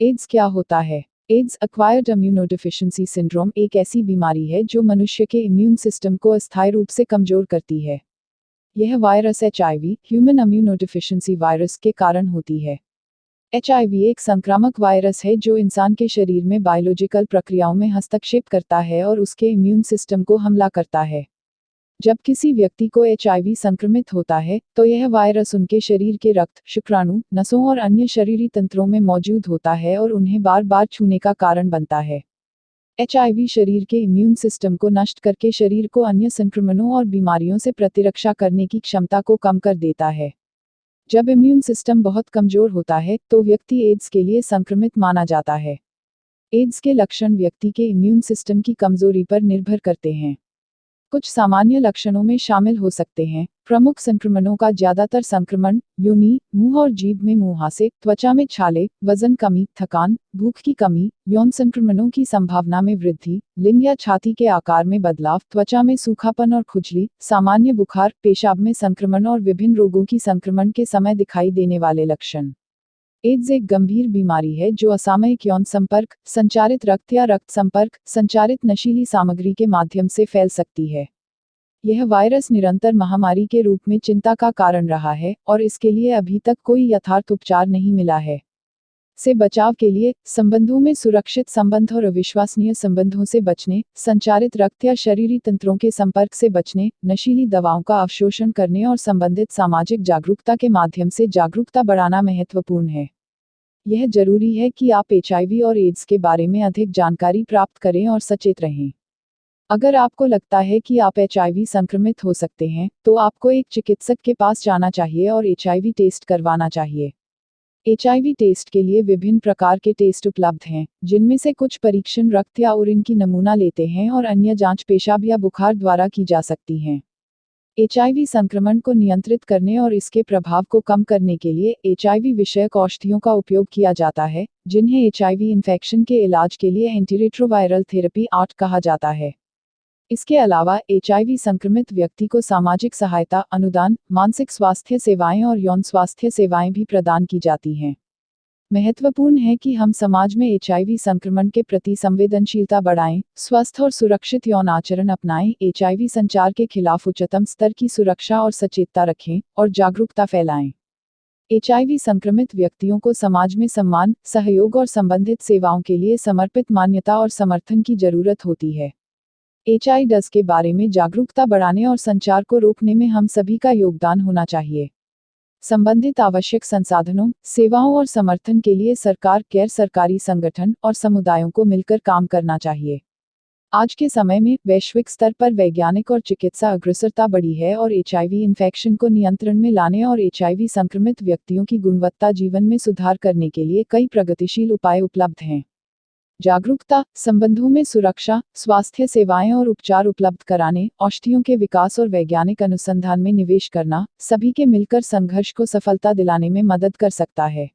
Ads क्या होता है? एड्स एक्वायर्ड इम्यूनोडेफिशिएंसी सिंड्रोम एक ऐसी बीमारी है जो मनुष्य के इम्यून सिस्टम को अस्थायी रूप से कमजोर करती है। यह virus HIV, human immunodeficiency virus के कारण होती है। एचआईवी एक संक्रामक वायरस है जो इंसान के शरीर में बायोलॉजिकल प्रक्रियाओं में हस्तक्षेप करता है और उसके इम्यून सिस्टम को हमला करता है। जब किसी व्यक्ति को एचआईवी संक्रमित होता है, तो यह वायरस उनके शरीर के रक्त, शुक्राणु, नसों और अन्य शरीरी तंत्रों में मौजूद होता है और उन्हें बार बार छूने का कारण बनता है। एचआईवी शरीर के इम्यून सिस्टम को नष्ट करके शरीर को अन्य संक्रमणों और बीमारियों से प्रतिरक्षा करने की क्षमता को कम कर देता है। जब इम्यून सिस्टम बहुत कमजोर होता है, तो व्यक्ति एड्स के लिए संक्रमित माना जाता है। एड्स के लक्षण व्यक्ति के इम्यून सिस्टम की कमजोरी पर निर्भर करते हैं। कुछ सामान्य लक्षणों में शामिल हो सकते हैं: प्रमुख संक्रमणों का ज्यादातर संक्रमण, योनि, मुंह और जीभ में मुहासे, त्वचा में छाले, वजन कमी, थकान, भूख की कमी, यौन संक्रमणों की संभावना में वृद्धि, लिंग या छाती के आकार में बदलाव, त्वचा में सूखापन और खुजली, सामान्य बुखार, पेशाब में संक्रमण और विभिन्न रोगों की संक्रमण के समय दिखाई देने वाले लक्षण। एड्स एक गंभीर बीमारी है जो असामयिक यौन संपर्क, संचारित रक्त या रक्त संपर्क, संचारित नशीली सामग्री के माध्यम से फैल सकती है। यह वायरस निरंतर महामारी के रूप में चिंता का कारण रहा है और इसके लिए अभी तक कोई यथार्थ उपचार नहीं मिला है। से बचाव के लिए संबंधों में सुरक्षित संबंध और अविश्वसनीय संबंधों से बचने, संचारित रक्त या शरीरी तंत्रों के संपर्क से बचने, नशीली दवाओं का अवशोषण करने और संबंधित सामाजिक जागरूकता के माध्यम से जागरूकता बढ़ाना महत्वपूर्ण है। यह जरूरी है कि आप एचआईवी और एड्स के बारे में अधिक जानकारी प्राप्त करें और सचेत रहें। अगर आपको लगता है कि आप एचआईवी संक्रमित हो सकते हैं, तो आपको एक चिकित्सक के पास जाना चाहिए और एचआईवी टेस्ट करवाना चाहिए। एचआईवी टेस्ट के लिए विभिन्न प्रकार के टेस्ट उपलब्ध हैं, जिनमें से कुछ परीक्षण रक्त या यूरिन की नमूना लेते हैं और अन्य जांच पेशाब या बुखार द्वारा की जा सकती हैं। एचआईवी संक्रमण को नियंत्रित करने और इसके प्रभाव को कम करने के लिए एचआईवी विषयक औषधियों का उपयोग किया जाता है, जिन्हें एचआईवी इन्फेक्शन के इलाज के लिए एंटीरेट्रोवायरल थेरेपी (ART) कहा जाता है। इसके अलावा एचआईवी संक्रमित व्यक्ति को सामाजिक सहायता, अनुदान, मानसिक स्वास्थ्य सेवाएं और यौन स्वास्थ्य सेवाएं भी प्रदान की जाती हैं। महत्वपूर्ण है कि हम समाज में एचआईवी संक्रमण के प्रति संवेदनशीलता बढ़ाएं, स्वस्थ और सुरक्षित यौन आचरण अपनाएं, एचआईवी संचार के खिलाफ उच्चतम स्तर की सुरक्षा और सचेतता रखें और जागरूकता फैलाएं। एचआईवी संक्रमित व्यक्तियों को समाज में सम्मान, सहयोग और संबंधित सेवाओं के लिए समर्पित मान्यता और समर्थन की जरूरत होती है। एचआईवी के बारे में जागरूकता बढ़ाने और संचार को रोकने में हम सभी का योगदान होना चाहिए। संबंधित आवश्यक संसाधनों, सेवाओं और समर्थन के लिए सरकार, गैर सरकारी संगठन और समुदायों को मिलकर काम करना चाहिए। आज के समय में वैश्विक स्तर पर वैज्ञानिक और चिकित्सा अग्रसरता बढ़ी है और एचआईवी इन्फेक्शन को नियंत्रण में लाने और एचआईवी संक्रमित व्यक्तियों की गुणवत्ता जीवन में सुधार करने के लिए कई प्रगतिशील उपाय उपलब्ध हैं। जागरूकता, संबंधों में सुरक्षा, स्वास्थ्य सेवाएं और उपचार उपलब्ध कराने, औषधियों के विकास और वैज्ञानिक अनुसंधान में निवेश करना, सभी के मिलकर संघर्ष को सफलता दिलाने में मदद कर सकता है।